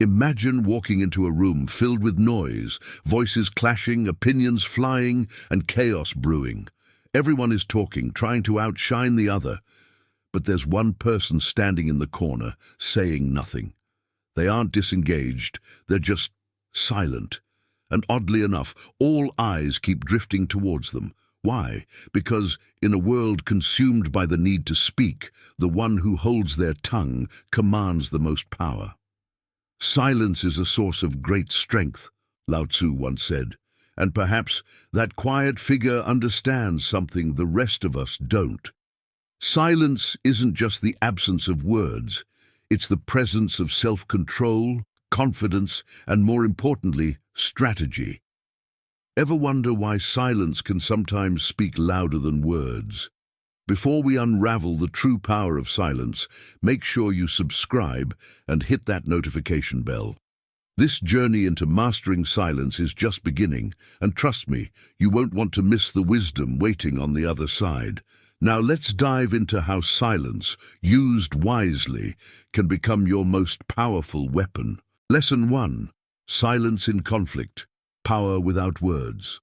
Imagine walking into a room filled with noise, voices clashing, opinions flying, and chaos brewing. Everyone is talking, trying to outshine the other, but there's one person standing in the corner, saying nothing. They aren't disengaged, they're just silent. And oddly enough, all eyes keep drifting towards them. Why? Because in a world consumed by the need to speak, the one who holds their tongue commands the most power. Silence is a source of great strength, Lao Tzu once said, and perhaps that quiet figure understands something the rest of us don't. Silence isn't just the absence of words, it's the presence of self-control, confidence, and more importantly, strategy. Ever wonder why silence can sometimes speak louder than words? Before we unravel the true power of silence, make sure you subscribe and hit that notification bell. This journey into mastering silence is just beginning, and trust me, you won't want to miss the wisdom waiting on the other side. Now let's dive into how silence, used wisely, can become your most powerful weapon. Lesson 1. Silence in conflict. Power without words.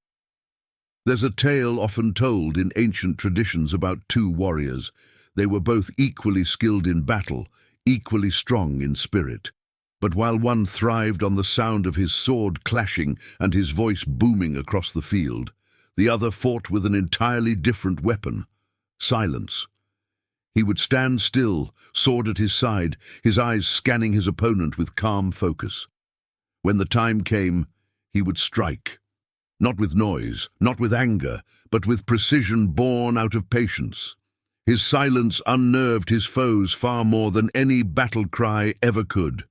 There's a tale often told in ancient traditions about two warriors. They were both equally skilled in battle, equally strong in spirit. But while one thrived on the sound of his sword clashing and his voice booming across the field, the other fought with an entirely different weapon: silence. He would stand still, sword at his side, his eyes scanning his opponent with calm focus. When the time came, he would strike. Not with noise, not with anger, but with precision born out of patience. His silence unnerved his foes far more than any battle cry ever could.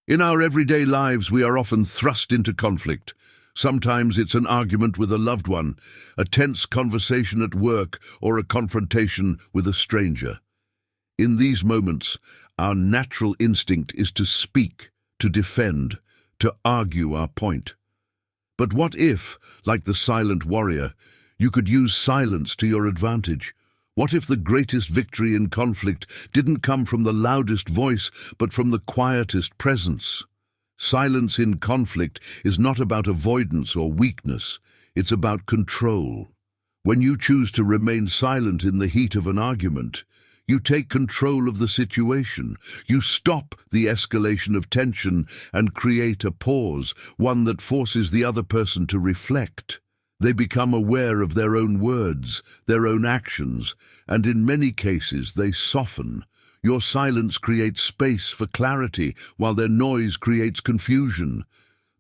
In our everyday lives, we are often thrust into conflict. Sometimes it's an argument with a loved one, a tense conversation at work, or a confrontation with a stranger. In these moments, our natural instinct is to speak, to defend, to argue our point. But what if, like the silent warrior, you could use silence to your advantage? What if the greatest victory in conflict didn't come from the loudest voice, but from the quietest presence? Silence in conflict is not about avoidance or weakness, it's about control. When you choose to remain silent in the heat of an argument, you take control of the situation. You stop the escalation of tension and create a pause, one that forces the other person to reflect. They become aware of their own words, their own actions, and in many cases they soften. Your silence creates space for clarity, while their noise creates confusion.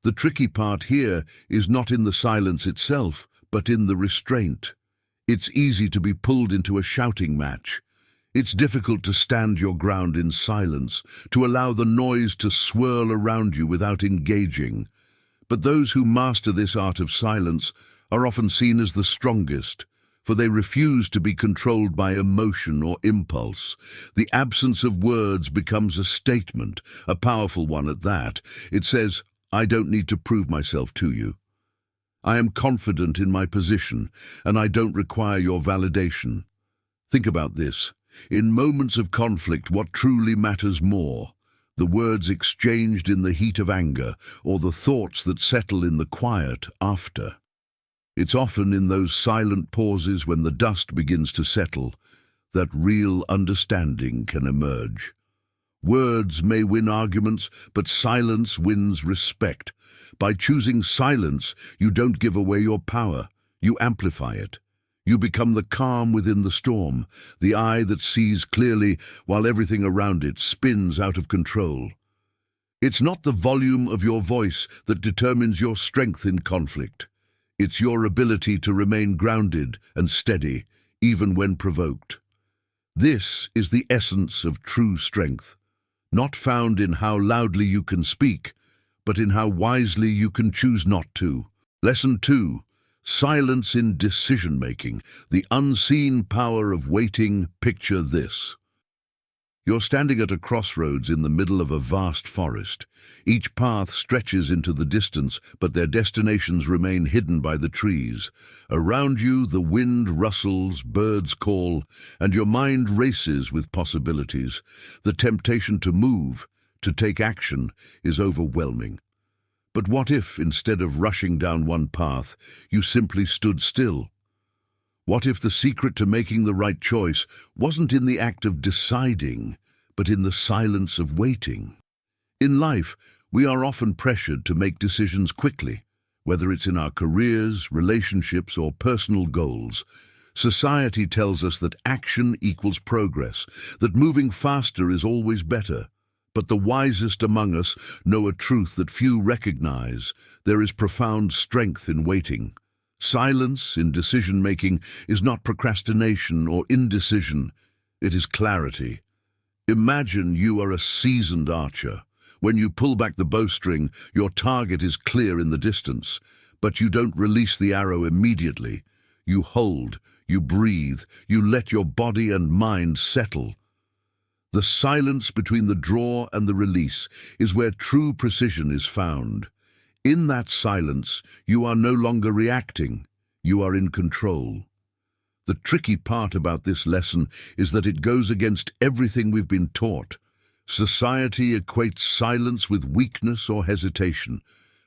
The tricky part here is not in the silence itself, but in the restraint. It's easy to be pulled into a shouting match. It's difficult to stand your ground in silence, to allow the noise to swirl around you without engaging. But those who master this art of silence are often seen as the strongest, for they refuse to be controlled by emotion or impulse. The absence of words becomes a statement, a powerful one at that. It says, "I don't need to prove myself to you. I am confident in my position, and I don't require your validation." Think about this. In moments of conflict, what truly matters more? The words exchanged in the heat of anger, or the thoughts that settle in the quiet after? It's often in those silent pauses when the dust begins to settle that real understanding can emerge. Words may win arguments, but silence wins respect. By choosing silence, you don't give away your power, you amplify it. You become the calm within the storm, the eye that sees clearly while everything around it spins out of control. It's not the volume of your voice that determines your strength in conflict. It's your ability to remain grounded and steady, even when provoked. This is the essence of true strength, not found in how loudly you can speak, but in how wisely you can choose not to. Lesson 2. Silence in decision-making, the unseen power of waiting. Picture this. You're standing at a crossroads in the middle of a vast forest. Each path stretches into the distance, but their destinations remain hidden by the trees. Around you, the wind rustles, birds call, and your mind races with possibilities. The temptation to move, to take action, is overwhelming. But what if, instead of rushing down one path, you simply stood still? What if the secret to making the right choice wasn't in the act of deciding, but in the silence of waiting? In life, we are often pressured to make decisions quickly, whether it's in our careers, relationships, or personal goals. Society tells us that action equals progress, that moving faster is always better. But the wisest among us know a truth that few recognize. There is profound strength in waiting. Silence in decision-making is not procrastination or indecision. It is clarity. Imagine you are a seasoned archer. When you pull back the bowstring, your target is clear in the distance, but you don't release the arrow immediately. You hold, you breathe, you let your body and mind settle. The silence between the draw and the release is where true precision is found. In that silence, you are no longer reacting, you are in control. The tricky part about this lesson is that it goes against everything we've been taught. Society equates silence with weakness or hesitation.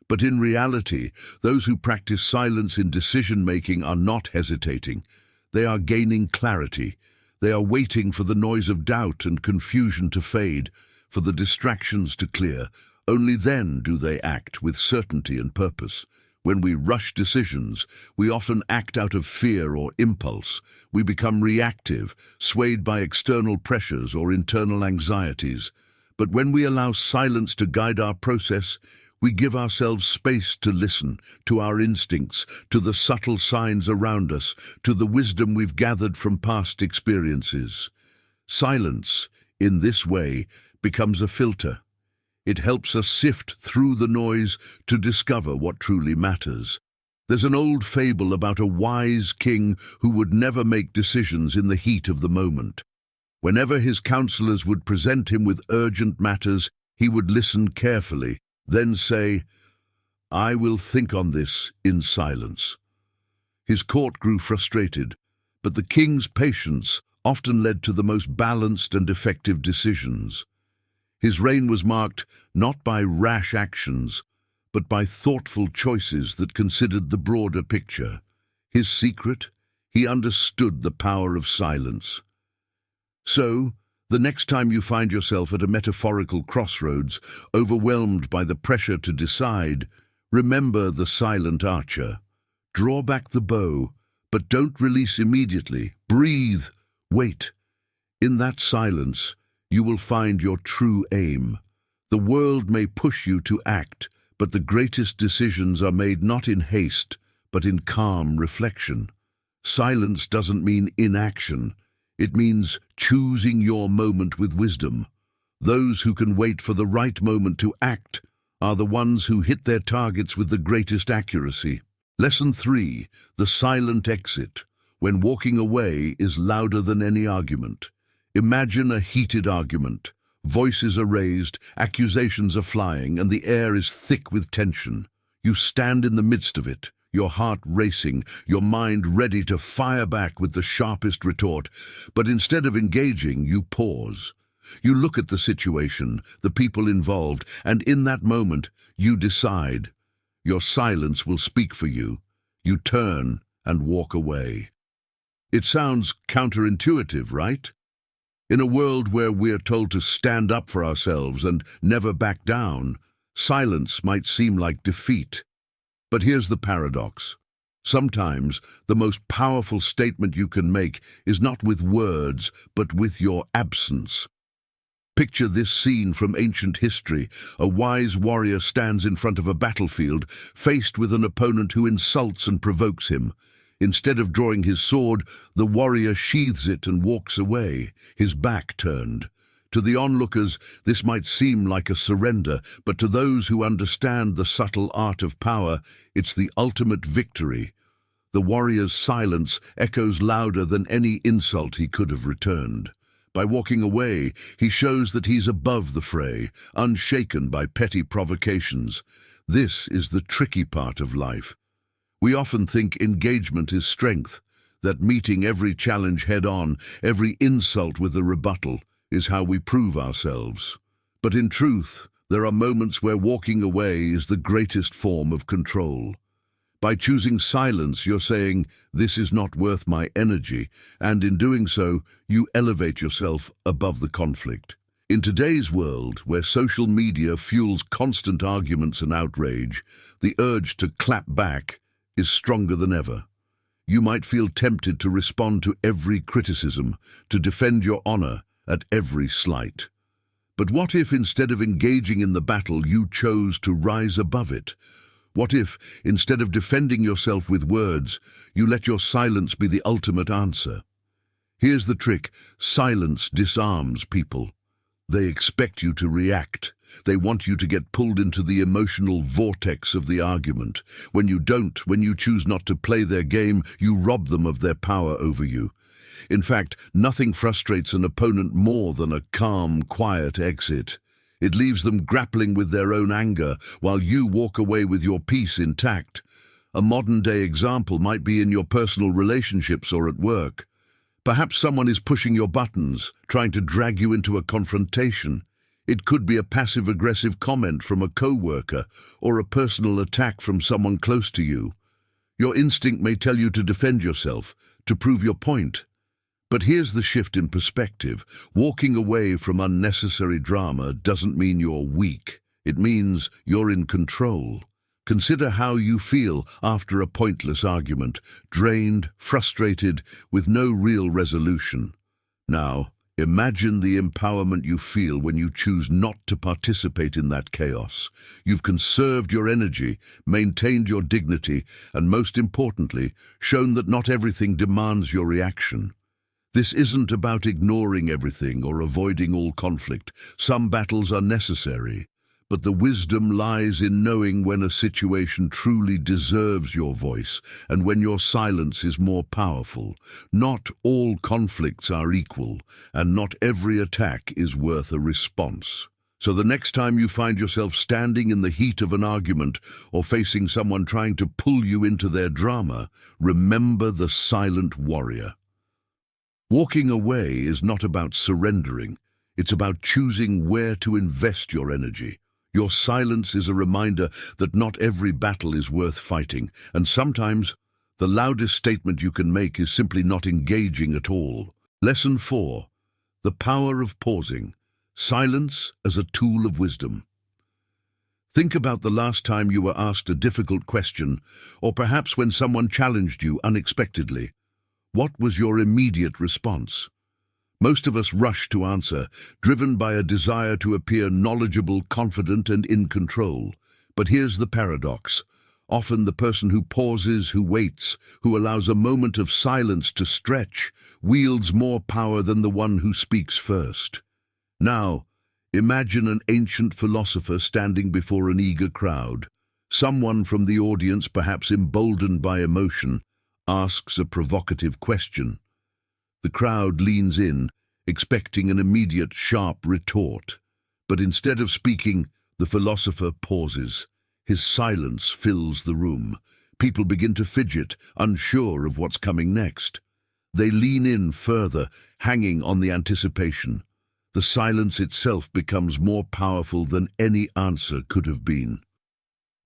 But in reality, those who practice silence in decision-making are not hesitating. They are gaining clarity. They are waiting for the noise of doubt and confusion to fade, for the distractions to clear. Only then do they act with certainty and purpose. When we rush decisions, we often act out of fear or impulse. We become reactive, swayed by external pressures or internal anxieties. But when we allow silence to guide our process, we give ourselves space to listen to our instincts, to the subtle signs around us, to the wisdom we've gathered from past experiences. Silence, in this way, becomes a filter. It helps us sift through the noise to discover what truly matters. There's an old fable about a wise king who would never make decisions in the heat of the moment. Whenever his counselors would present him with urgent matters, he would listen carefully, then say, "I will think on this in silence." His court grew frustrated, but the king's patience often led to the most balanced and effective decisions. His reign was marked not by rash actions, but by thoughtful choices that considered the broader picture. His secret? He understood the power of silence. So, the next time you find yourself at a metaphorical crossroads, overwhelmed by the pressure to decide, remember the silent archer. Draw back the bow, but don't release immediately. Breathe. Wait. In that silence, you will find your true aim. The world may push you to act, but the greatest decisions are made not in haste, but in calm reflection. Silence doesn't mean inaction. It means choosing your moment with wisdom. Those who can wait for the right moment to act are the ones who hit their targets with the greatest accuracy. Lesson 3. The silent exit. When walking away is louder than any argument. Imagine a heated argument. Voices are raised, accusations are flying, and the air is thick with tension. You stand in the midst of it, your heart racing, your mind ready to fire back with the sharpest retort. But instead of engaging, you pause. You look at the situation, the people involved, and in that moment, you decide. Your silence will speak for you. You turn and walk away. It sounds counterintuitive, right? In a world where we're told to stand up for ourselves and never back down, silence might seem like defeat. But here's the paradox. Sometimes the most powerful statement you can make is not with words, but with your absence. Picture this scene from ancient history. A wise warrior stands in front of a battlefield, faced with an opponent who insults and provokes him. Instead of drawing his sword, the warrior sheathes it and walks away, his back turned. To the onlookers, this might seem like a surrender, but to those who understand the subtle art of power, it's the ultimate victory. The warrior's silence echoes louder than any insult he could have returned. By walking away, he shows that he's above the fray, unshaken by petty provocations. This is the tricky part of life. We often think engagement is strength, that meeting every challenge head-on, every insult with a rebuttal, is how we prove ourselves. But in truth, there are moments where walking away is the greatest form of control. By choosing silence, you're saying, "This is not worth my energy," and in doing so, you elevate yourself above the conflict. In today's world, where social media fuels constant arguments and outrage, the urge to clap back is stronger than ever. You might feel tempted to respond to every criticism, to defend your honor at every slight. But what if, instead of engaging in the battle, you chose to rise above it? What if, instead of defending yourself with words, you let your silence be the ultimate answer? Here's the trick: silence disarms people. They expect you to react. They want you to get pulled into the emotional vortex of the argument. When you don't, when you choose not to play their game, you rob them of their power over you. In fact, nothing frustrates an opponent more than a calm, quiet exit. It leaves them grappling with their own anger, while you walk away with your peace intact. A modern-day example might be in your personal relationships or at work. Perhaps someone is pushing your buttons, trying to drag you into a confrontation. It could be a passive-aggressive comment from a co-worker or a personal attack from someone close to you. Your instinct may tell you to defend yourself, to prove your point. But here's the shift in perspective. Walking away from unnecessary drama doesn't mean you're weak. It means you're in control. Consider how you feel after a pointless argument, drained, frustrated, with no real resolution. Now, imagine the empowerment you feel when you choose not to participate in that chaos. You've conserved your energy, maintained your dignity, and most importantly, shown that not everything demands your reaction. This isn't about ignoring everything or avoiding all conflict. Some battles are necessary, but the wisdom lies in knowing when a situation truly deserves your voice and when your silence is more powerful. Not all conflicts are equal, and not every attack is worth a response. So the next time you find yourself standing in the heat of an argument or facing someone trying to pull you into their drama, remember the silent warrior. Walking away is not about surrendering. It's about choosing where to invest your energy. Your silence is a reminder that not every battle is worth fighting, and sometimes the loudest statement you can make is simply not engaging at all. Lesson 4. The power of pausing. Silence as a tool of wisdom. Think about the last time you were asked a difficult question, or perhaps when someone challenged you unexpectedly. What was your immediate response? Most of us rush to answer, driven by a desire to appear knowledgeable, confident, and in control. But here's the paradox. Often the person who pauses, who waits, who allows a moment of silence to stretch, wields more power than the one who speaks first. Now, imagine an ancient philosopher standing before an eager crowd. Someone from the audience, perhaps emboldened by emotion, asks a provocative question. The crowd leans in, expecting an immediate, sharp retort. But instead of speaking, the philosopher pauses. His silence fills the room. People begin to fidget, unsure of what's coming next. They lean in further, hanging on the anticipation. The silence itself becomes more powerful than any answer could have been.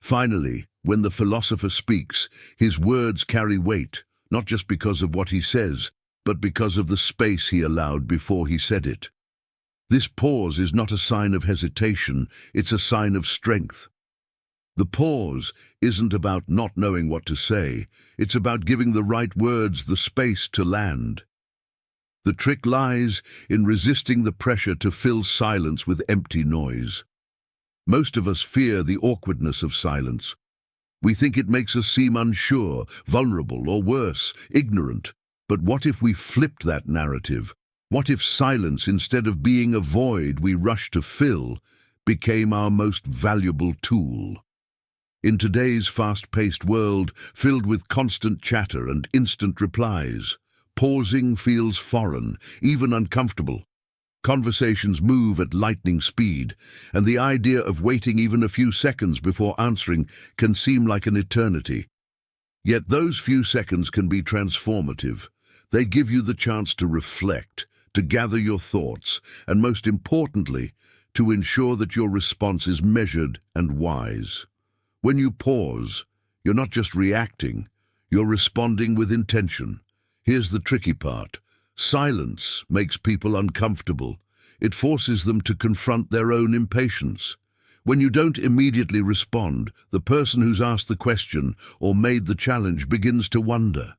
Finally, when the philosopher speaks, his words carry weight, not just because of what he says, but because of the space he allowed before he said it. This pause is not a sign of hesitation, it's a sign of strength. The pause isn't about not knowing what to say, it's about giving the right words the space to land. The trick lies in resisting the pressure to fill silence with empty noise. Most of us fear the awkwardness of silence. We think it makes us seem unsure, vulnerable, or worse, ignorant. But what if we flipped that narrative? What if silence, instead of being a void we rush to fill, became our most valuable tool? In today's fast-paced world, filled with constant chatter and instant replies, pausing feels foreign, even uncomfortable. Conversations move at lightning speed, and the idea of waiting even a few seconds before answering can seem like an eternity. Yet those few seconds can be transformative. They give you the chance to reflect, to gather your thoughts, and most importantly, to ensure that your response is measured and wise. When you pause, you're not just reacting, you're responding with intention. Here's the tricky part. Silence makes people uncomfortable. It forces them to confront their own impatience. When you don't immediately respond, the person who's asked the question or made the challenge begins to wonder.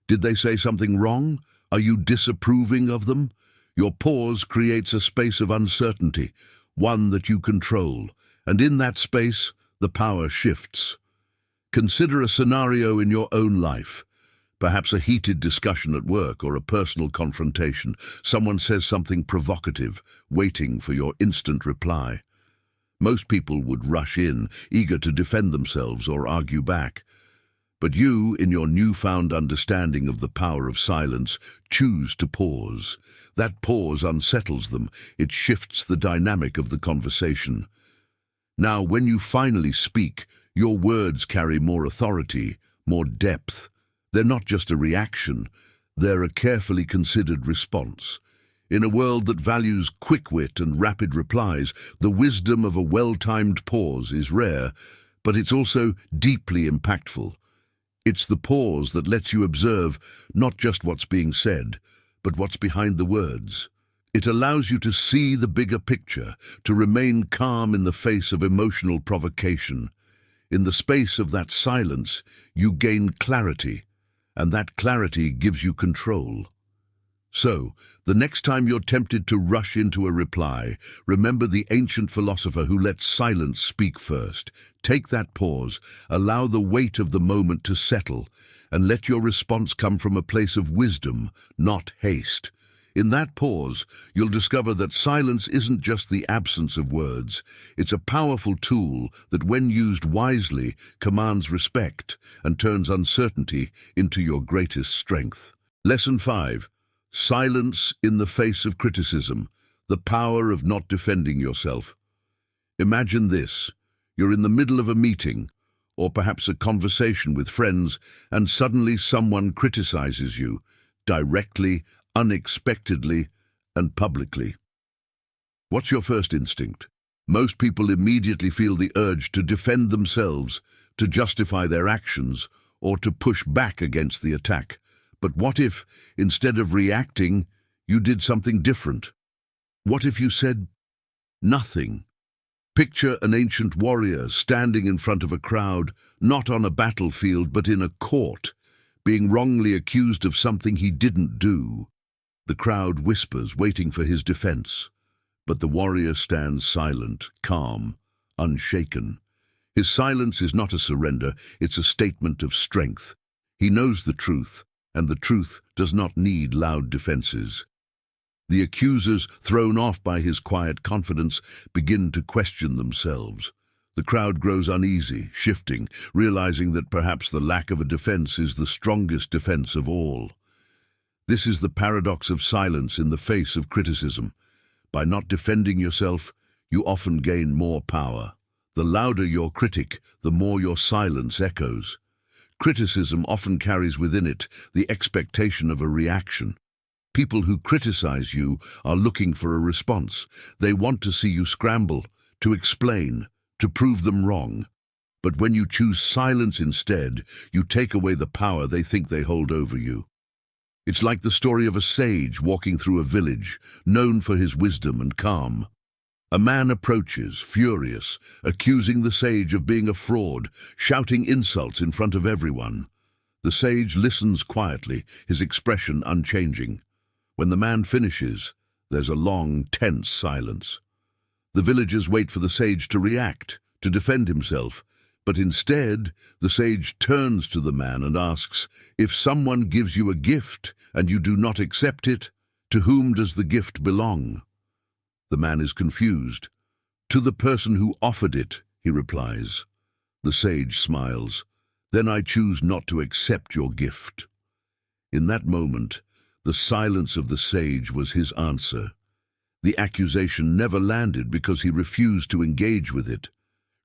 Did they say something wrong? Are you disapproving of them? Your pause creates a space of uncertainty, one that you control, and in that space, the power shifts. Consider a scenario in your own life. Perhaps a heated discussion at work or a personal confrontation. Someone says something provocative, waiting for your instant reply. Most people would rush in, eager to defend themselves or argue back. But you, in your newfound understanding of the power of silence, choose to pause. That pause unsettles them. It shifts the dynamic of the conversation. Now, when you finally speak, your words carry more authority, more depth. They're not just a reaction, they're a carefully considered response. In a world that values quick wit and rapid replies, the wisdom of a well-timed pause is rare, but it's also deeply impactful. It's the pause that lets you observe not just what's being said, but what's behind the words. It allows you to see the bigger picture, to remain calm in the face of emotional provocation. In the space of that silence, you gain clarity, and that clarity gives you control. So, the next time you're tempted to rush into a reply, remember the ancient philosopher who let silence speak first. Take that pause, allow the weight of the moment to settle, and let your response come from a place of wisdom, not haste. In that pause, you'll discover that silence isn't just the absence of words. It's a powerful tool that, when used wisely, commands respect and turns uncertainty into your greatest strength. Lesson 5. Silence in the face of criticism. The power of not defending yourself. Imagine this. You're in the middle of a meeting, or perhaps a conversation with friends, and suddenly someone criticizes you, directly, unexpectedly, and publicly. What's your first instinct? Most people immediately feel the urge to defend themselves, to justify their actions, or to push back against the attack. But what if, instead of reacting, you did something different? What if you said nothing? Picture an ancient warrior standing in front of a crowd, not on a battlefield but in a court, being wrongly accused of something he didn't do. The crowd whispers, waiting for his defense. But the warrior stands silent, calm, unshaken. His silence is not a surrender, it's a statement of strength. He knows the truth, and the truth does not need loud defenses. The accusers, thrown off by his quiet confidence, begin to question themselves. The crowd grows uneasy, shifting, realizing that perhaps the lack of a defense is the strongest defense of all. This is the paradox of silence in the face of criticism. By not defending yourself, you often gain more power. The louder your critic, the more your silence echoes. Criticism often carries within it the expectation of a reaction. People who criticize you are looking for a response. They want to see you scramble, to explain, to prove them wrong. But when you choose silence instead, you take away the power they think they hold over you. It's like the story of a sage walking through a village, known for his wisdom and calm. A man approaches, furious, accusing the sage of being a fraud, shouting insults in front of everyone. The sage listens quietly, his expression unchanging. When the man finishes, there's a long, tense silence. The villagers wait for the sage to react, to defend himself, but instead, the sage turns to the man and asks, "If someone gives you a gift and you do not accept it, to whom does the gift belong?" The man is confused. "To the person who offered it," he replies. The sage smiles. "Then I choose not to accept your gift." In that moment, the silence of the sage was his answer. The accusation never landed because he refused to engage with it.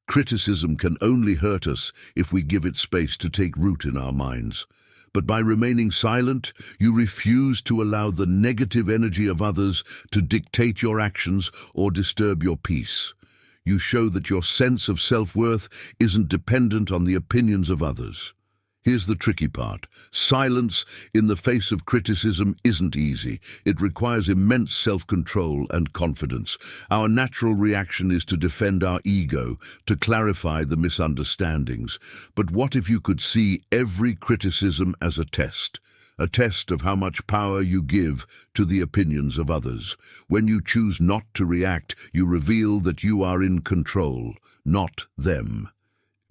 Criticism can only hurt us if we give it space to take root in our minds. But by remaining silent, you refuse to allow the negative energy of others to dictate your actions or disturb your peace. You show that your sense of self-worth isn't dependent on the opinions of others. Here's the tricky part. Silence in the face of criticism isn't easy. It requires immense self-control and confidence. Our natural reaction is to defend our ego, to clarify the misunderstandings. But what if you could see every criticism as a test of how much power you give to the opinions of others? When you choose not to react, you reveal that you are in control, not them.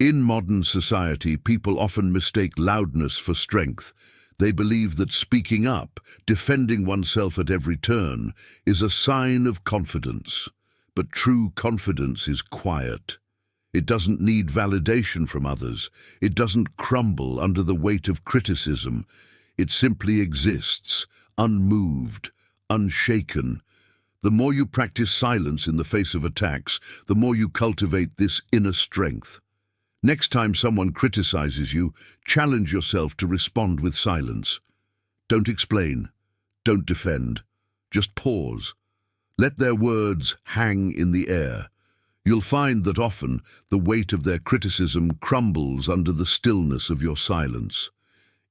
In modern society, people often mistake loudness for strength. They believe that speaking up, defending oneself at every turn, is a sign of confidence. But true confidence is quiet. It doesn't need validation from others. It doesn't crumble under the weight of criticism. It simply exists, unmoved, unshaken. The more you practice silence in the face of attacks, the more you cultivate this inner strength. Next time someone criticizes you, challenge yourself to respond with silence. Don't explain. Don't defend. Just pause. Let their words hang in the air. You'll find that often the weight of their criticism crumbles under the stillness of your silence.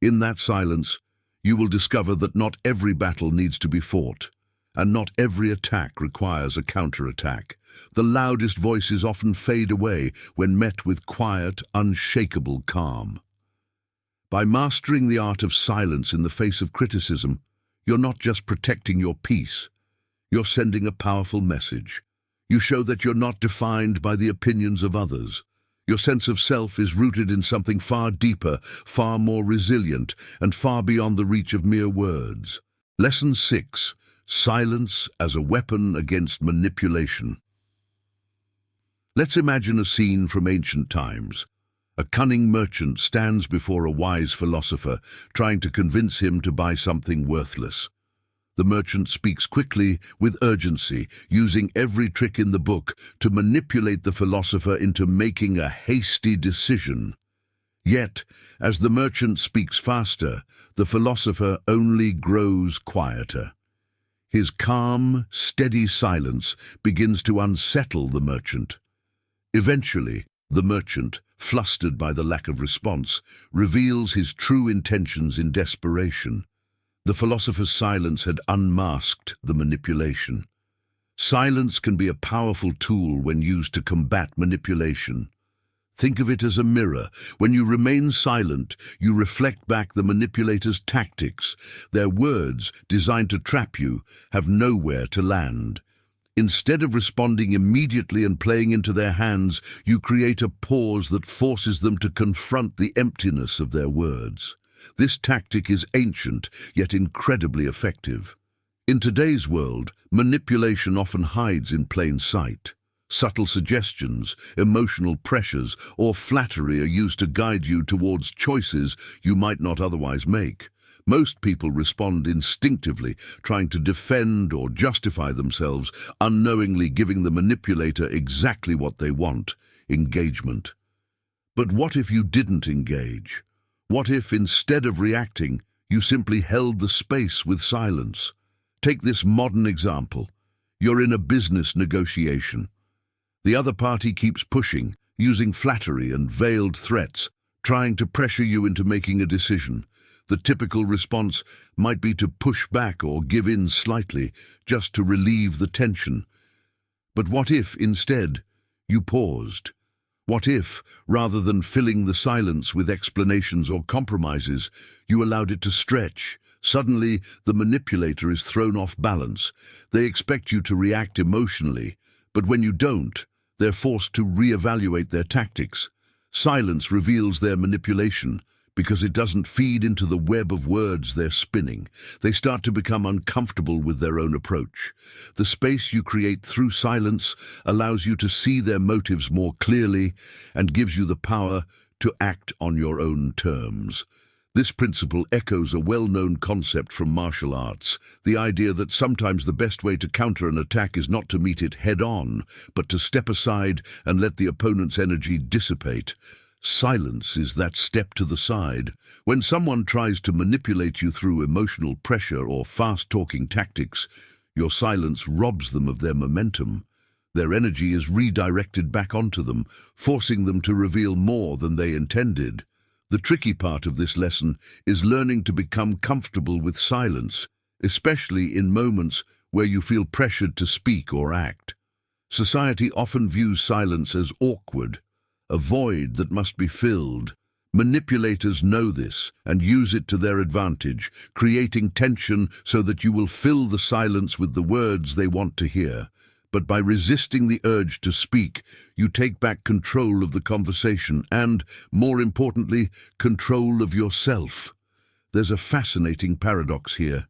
In that silence, you will discover that not every battle needs to be fought, and not every attack requires a counterattack. The loudest voices often fade away when met with quiet, unshakable calm. By mastering the art of silence in the face of criticism, you're not just protecting your peace, you're sending a powerful message. You show that you're not defined by the opinions of others. Your sense of self is rooted in something far deeper, far more resilient, and far beyond the reach of mere words. Lesson 6. Silence as a weapon against manipulation. Let's imagine a scene from ancient times. A cunning merchant stands before a wise philosopher, trying to convince him to buy something worthless. The merchant speaks quickly, with urgency, using every trick in the book to manipulate the philosopher into making a hasty decision. Yet, as the merchant speaks faster, the philosopher only grows quieter. His calm, steady silence begins to unsettle the merchant. Eventually, the merchant, flustered by the lack of response, reveals his true intentions in desperation. The philosopher's silence had unmasked the manipulation. Silence can be a powerful tool when used to combat manipulation. Think of it as a mirror. When you remain silent, you reflect back the manipulator's tactics. Their words, designed to trap you, have nowhere to land. Instead of responding immediately and playing into their hands, you create a pause that forces them to confront the emptiness of their words. This tactic is ancient, yet incredibly effective. In today's world, manipulation often hides in plain sight. Subtle suggestions, emotional pressures, or flattery are used to guide you towards choices you might not otherwise make. Most people respond instinctively, trying to defend or justify themselves, unknowingly giving the manipulator exactly what they want: engagement. But what if you didn't engage? What if, instead of reacting, you simply held the space with silence? Take this modern example. You're in a business negotiation. The other party keeps pushing, using flattery and veiled threats, trying to pressure you into making a decision. The typical response might be to push back or give in slightly, just to relieve the tension. But what if, instead, you paused? What if, rather than filling the silence with explanations or compromises, you allowed it to stretch? Suddenly, the manipulator is thrown off balance. They expect you to react emotionally, but when you don't, they're forced to reevaluate their tactics. Silence reveals their manipulation, because it doesn't feed into the web of words they're spinning. They start to become uncomfortable with their own approach. The space you create through silence allows you to see their motives more clearly and gives you the power to act on your own terms. This principle echoes a well-known concept from martial arts, the idea that sometimes the best way to counter an attack is not to meet it head-on, but to step aside and let the opponent's energy dissipate. Silence is that step to the side. When someone tries to manipulate you through emotional pressure or fast-talking tactics, your silence robs them of their momentum. Their energy is redirected back onto them, forcing them to reveal more than they intended. The tricky part of this lesson is learning to become comfortable with silence, especially in moments where you feel pressured to speak or act. Society often views silence as awkward, a void that must be filled. Manipulators know this and use it to their advantage, creating tension so that you will fill the silence with the words they want to hear. But by resisting the urge to speak, you take back control of the conversation and, more importantly, control of yourself. There's a fascinating paradox here.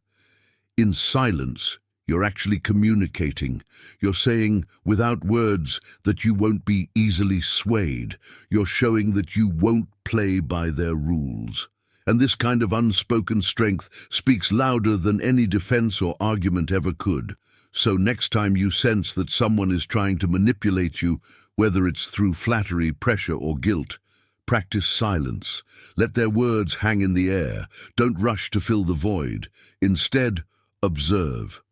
In silence, you're actually communicating. You're saying, without words, that you won't be easily swayed. You're showing that you won't play by their rules. And this kind of unspoken strength speaks louder than any defense or argument ever could. So next time you sense that someone is trying to manipulate you, whether it's through flattery, pressure, or guilt, practice silence. Let their words hang in the air. Don't rush to fill the void. Instead, observe.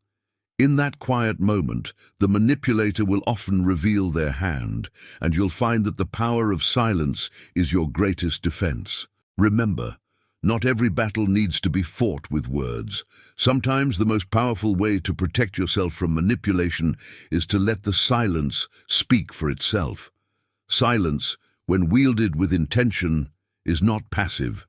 In that quiet moment, the manipulator will often reveal their hand, and you'll find that the power of silence is your greatest defense. Remember, not every battle needs to be fought with words. Sometimes the most powerful way to protect yourself from manipulation is to let the silence speak for itself. Silence, when wielded with intention, is not passive.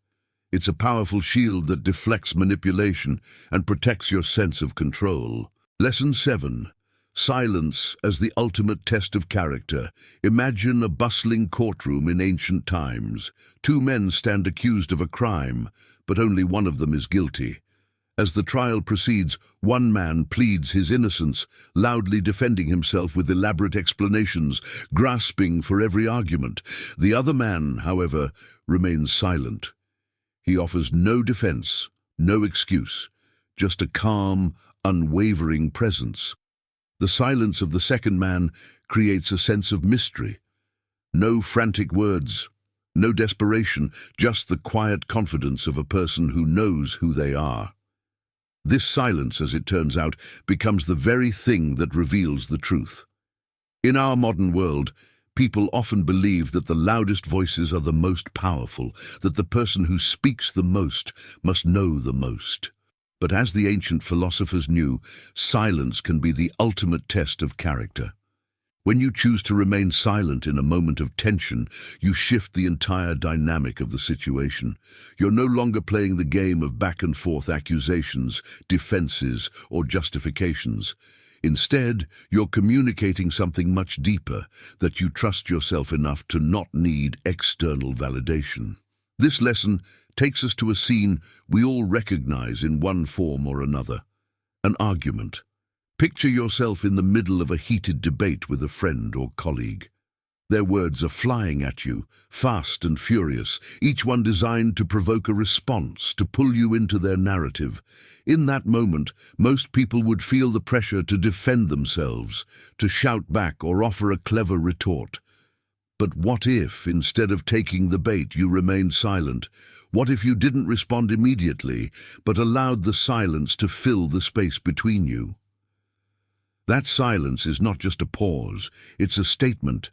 It's a powerful shield that deflects manipulation and protects your sense of control. Lesson 7. Silence as the ultimate test of character. Imagine a bustling courtroom in ancient times. Two men stand accused of a crime, but only one of them is guilty. As the trial proceeds, one man pleads his innocence, loudly defending himself with elaborate explanations, grasping for every argument. The other man, however, remains silent. He offers no defense, no excuse, just a calm, unwavering presence. The silence of the second man creates a sense of mystery. No frantic words, no desperation, just the quiet confidence of a person who knows who they are. This silence, as it turns out, becomes the very thing that reveals the truth. In our modern world, people often believe that the loudest voices are the most powerful, that the person who speaks the most must know the most. But as the ancient philosophers knew, silence can be the ultimate test of character. When you choose to remain silent in a moment of tension, you shift the entire dynamic of the situation. You're no longer playing the game of back-and-forth accusations, defenses, or justifications. Instead, you're communicating something much deeper, that you trust yourself enough to not need external validation. This lesson takes us to a scene we all recognize in one form or another: an argument. Picture yourself in the middle of a heated debate with a friend or colleague. Their words are flying at you, fast and furious, each one designed to provoke a response, to pull you into their narrative. In that moment, most people would feel the pressure to defend themselves, to shout back or offer a clever retort. But what if, instead of taking the bait, you remained silent? What if you didn't respond immediately, but allowed the silence to fill the space between you? That silence is not just a pause, it's a statement.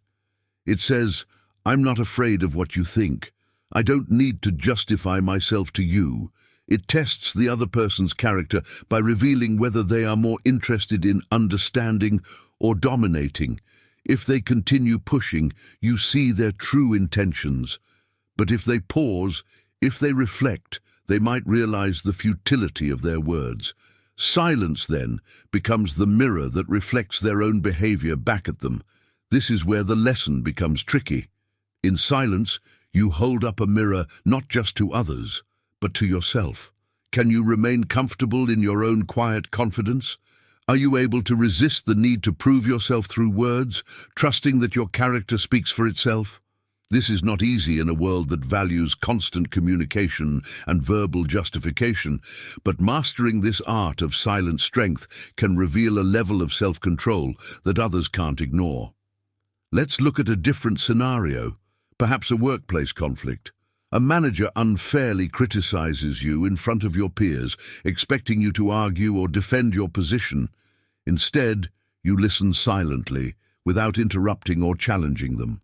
It says, I'm not afraid of what you think. I don't need to justify myself to you. It tests the other person's character by revealing whether they are more interested in understanding or dominating. If they continue pushing, you see their true intentions. But if they pause, if they reflect, they might realize the futility of their words. Silence, then, becomes the mirror that reflects their own behavior back at them. This is where the lesson becomes tricky. In silence, you hold up a mirror not just to others, but to yourself. Can you remain comfortable in your own quiet confidence? Are you able to resist the need to prove yourself through words, trusting that your character speaks for itself? This is not easy in a world that values constant communication and verbal justification, but mastering this art of silent strength can reveal a level of self-control that others can't ignore. Let's look at a different scenario. Perhaps a workplace conflict. A manager unfairly criticizes you in front of your peers, expecting you to argue or defend your position. Instead, you listen silently, without interrupting or challenging them.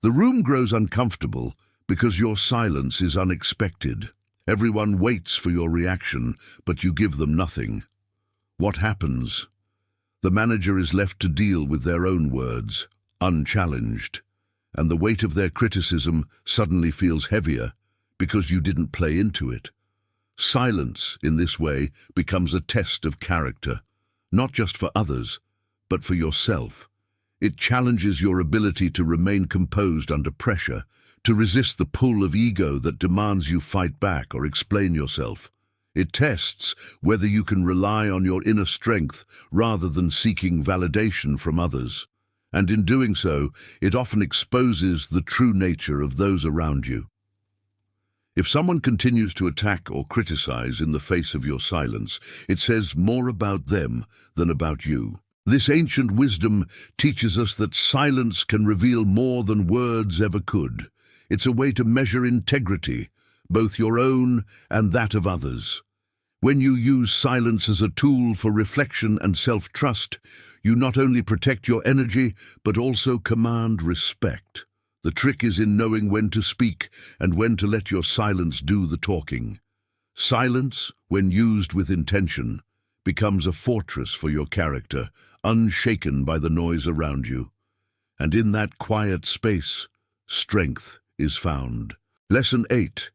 The room grows uncomfortable because your silence is unexpected. Everyone waits for your reaction, but you give them nothing. What happens? The manager is left to deal with their own words, unchallenged, and the weight of their criticism suddenly feels heavier because you didn't play into it. Silence, in this way, becomes a test of character, not just for others, but for yourself. It challenges your ability to remain composed under pressure, to resist the pull of ego that demands you fight back or explain yourself. It tests whether you can rely on your inner strength rather than seeking validation from others. And in doing so, it often exposes the true nature of those around you. If someone continues to attack or criticize in the face of your silence, it says more about them than about you. This ancient wisdom teaches us that silence can reveal more than words ever could. It's a way to measure integrity, both your own and that of others. When you use silence as a tool for reflection and self-trust, you not only protect your energy, but also command respect. The trick is in knowing when to speak and when to let your silence do the talking. Silence, when used with intention, becomes a fortress for your character, unshaken by the noise around you. And in that quiet space, strength is found. Lesson 8.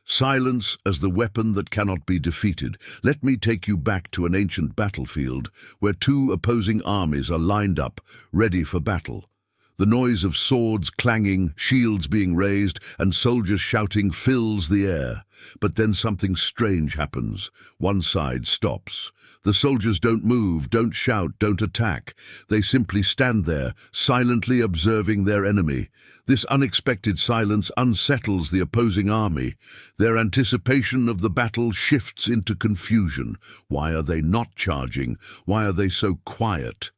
Silence as the weapon that cannot be defeated. Let me take you back to an ancient battlefield where two opposing armies are lined up, ready for battle. The noise of swords clanging, shields being raised, and soldiers shouting fills the air. But then something strange happens. One side stops. The soldiers don't move, don't shout, don't attack. They simply stand there, silently observing their enemy. This unexpected silence unsettles the opposing army. Their anticipation of the battle shifts into confusion. Why are they not charging? Why are they so quiet?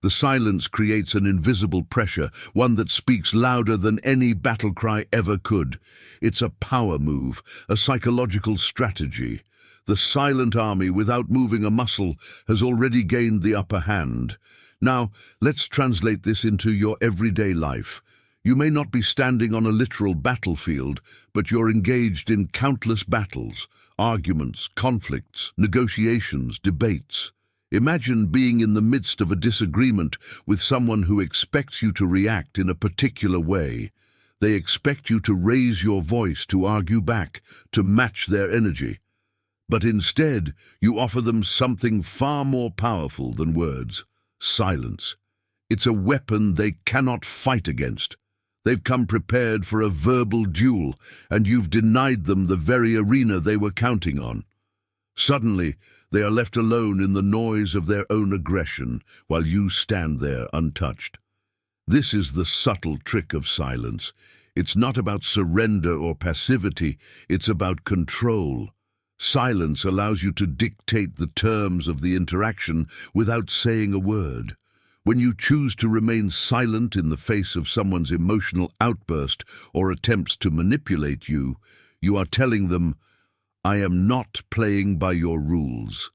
The silence creates an invisible pressure, one that speaks louder than any battle cry ever could. It's a power move, a psychological strategy. The silent army, without moving a muscle, has already gained the upper hand. Now, let's translate this into your everyday life. You may not be standing on a literal battlefield, but you're engaged in countless battles, arguments, conflicts, negotiations, debates. Imagine being in the midst of a disagreement with someone who expects you to react in a particular way. They expect you to raise your voice, to argue back, to match their energy. But instead, you offer them something far more powerful than words: silence. It's a weapon they cannot fight against. They've come prepared for a verbal duel, and you've denied them the very arena they were counting on. Suddenly, they are left alone in the noise of their own aggression, while you stand there untouched. This is the subtle trick of silence. It's not about surrender or passivity, it's about control. Silence allows you to dictate the terms of the interaction without saying a word. When you choose to remain silent in the face of someone's emotional outburst or attempts to manipulate you, you are telling them, "I am not playing by your rules."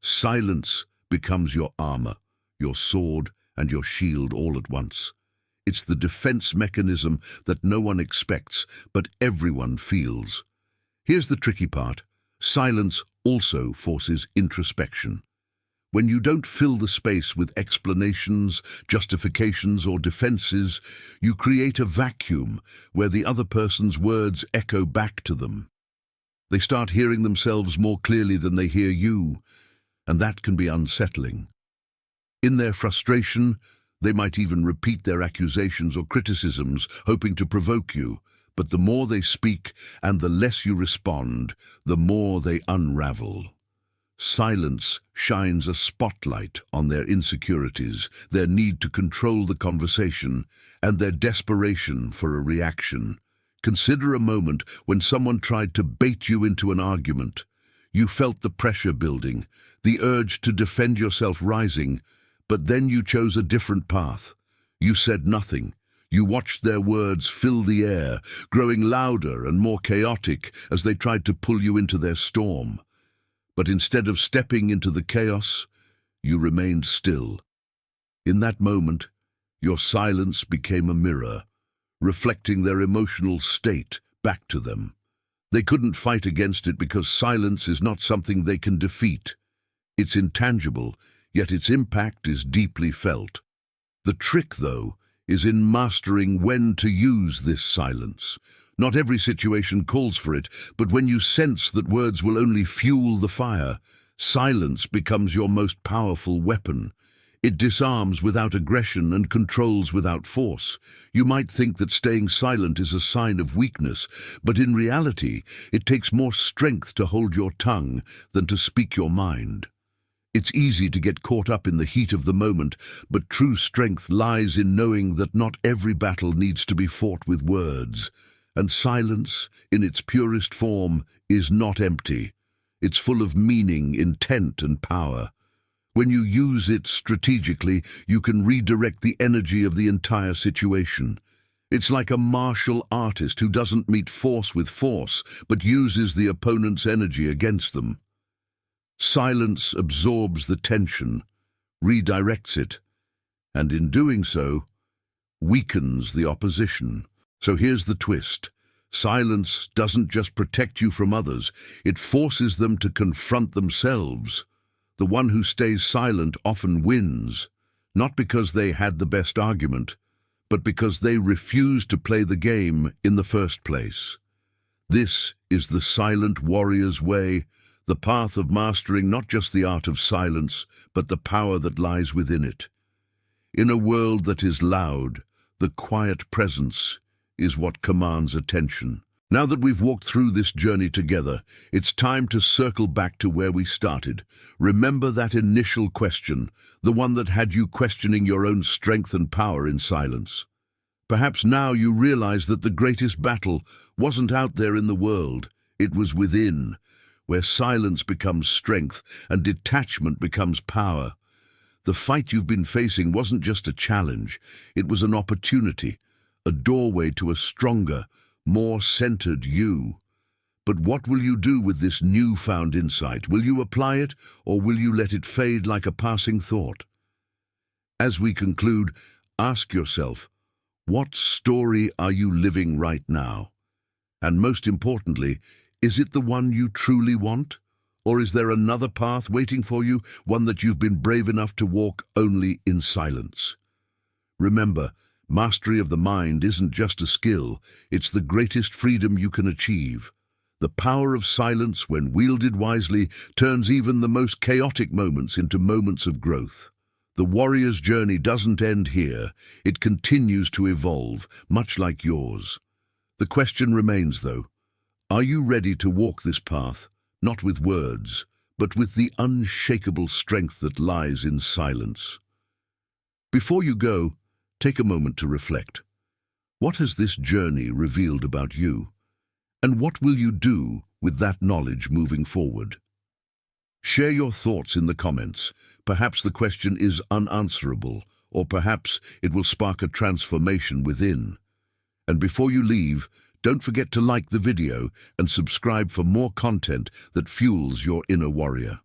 Silence becomes your armor, your sword, and your shield all at once. It's the defense mechanism that no one expects, but everyone feels. Here's the tricky part. Silence also forces introspection. When you don't fill the space with explanations, justifications, or defenses, you create a vacuum where the other person's words echo back to them. They start hearing themselves more clearly than they hear you, and that can be unsettling. In their frustration, they might even repeat their accusations or criticisms, hoping to provoke you. But the more they speak and the less you respond, the more they unravel. Silence shines a spotlight on their insecurities, their need to control the conversation, and their desperation for a reaction. Consider a moment when someone tried to bait you into an argument. You felt the pressure building, the urge to defend yourself rising, but then you chose a different path. You said nothing. You watched their words fill the air, growing louder and more chaotic as they tried to pull you into their storm. But instead of stepping into the chaos, you remained still. In that moment, your silence became a mirror, reflecting their emotional state back to them. They couldn't fight against it because silence is not something they can defeat. It's intangible, yet its impact is deeply felt. The trick, though, is in mastering when to use this silence. Not every situation calls for it, but when you sense that words will only fuel the fire, silence becomes your most powerful weapon. It disarms without aggression and controls without force. You might think that staying silent is a sign of weakness, but in reality, it takes more strength to hold your tongue than to speak your mind. It's easy to get caught up in the heat of the moment, but true strength lies in knowing that not every battle needs to be fought with words. And silence, in its purest form, is not empty. It's full of meaning, intent, and power. When you use it strategically, you can redirect the energy of the entire situation. It's like a martial artist who doesn't meet force with force, but uses the opponent's energy against them. Silence absorbs the tension, redirects it, and in doing so, weakens the opposition. So here's the twist. Silence doesn't just protect you from others, it forces them to confront themselves. The one who stays silent often wins, not because they had the best argument, but because they refused to play the game in the first place. This is the silent warrior's way, the path of mastering not just the art of silence, but the power that lies within it. In a world that is loud, the quiet presence is what commands attention. Now that we've walked through this journey together, it's time to circle back to where we started. Remember that initial question, the one that had you questioning your own strength and power in silence. Perhaps now you realize that the greatest battle wasn't out there in the world, it was within, where silence becomes strength and detachment becomes power. The fight you've been facing wasn't just a challenge, it was an opportunity, a doorway to a stronger, more centered you. But what will you do with this newfound insight? Will you apply it, or will you let it fade like a passing thought? As we conclude, ask yourself, what story are you living right now? And most importantly, is it the one you truly want? Or is there another path waiting for you, one that you've been brave enough to walk only in silence? Remember, mastery of the mind isn't just a skill, it's the greatest freedom you can achieve. The power of silence, when wielded wisely, turns even the most chaotic moments into moments of growth. The warrior's journey doesn't end here, it continues to evolve, much like yours. The question remains, though, are you ready to walk this path, not with words, but with the unshakable strength that lies in silence? Before you go, take a moment to reflect. What has this journey revealed about you? And what will you do with that knowledge moving forward? Share your thoughts in the comments. Perhaps the question is unanswerable, or perhaps it will spark a transformation within. And before you leave, don't forget to like the video and subscribe for more content that fuels your inner warrior.